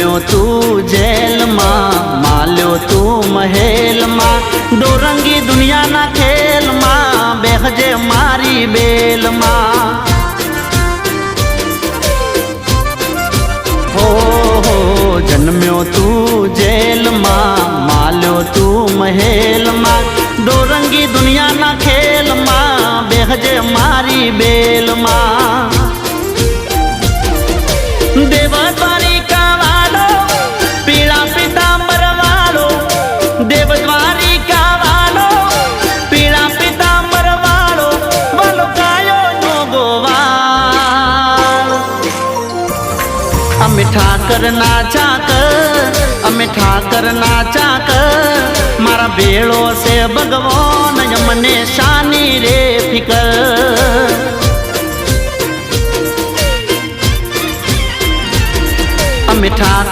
जन्म्यो तू जेल मां, माल्यो तू महल मां, डोरंगी दुनिया ना खेल मां, बेहजे मारी बेल मां। हो जन्म्यो तू जेल मां, माल्यो तू महल मां, डोरंगी दुनिया ना खेल मां, बेहजे मारी बेल मां। देवद्वारिका वालो पीड़ा पीतांबर वालो, देवद्वारिका वालो पीड़ा पीतांबर वालो, वालो कायो नो गोवाल। अमे ठाकर नाचा कर, अमे ठाकर नाचा कर, मारा बेड़ो से भगवान यमने शानी रे फिकर। अमे ठाकर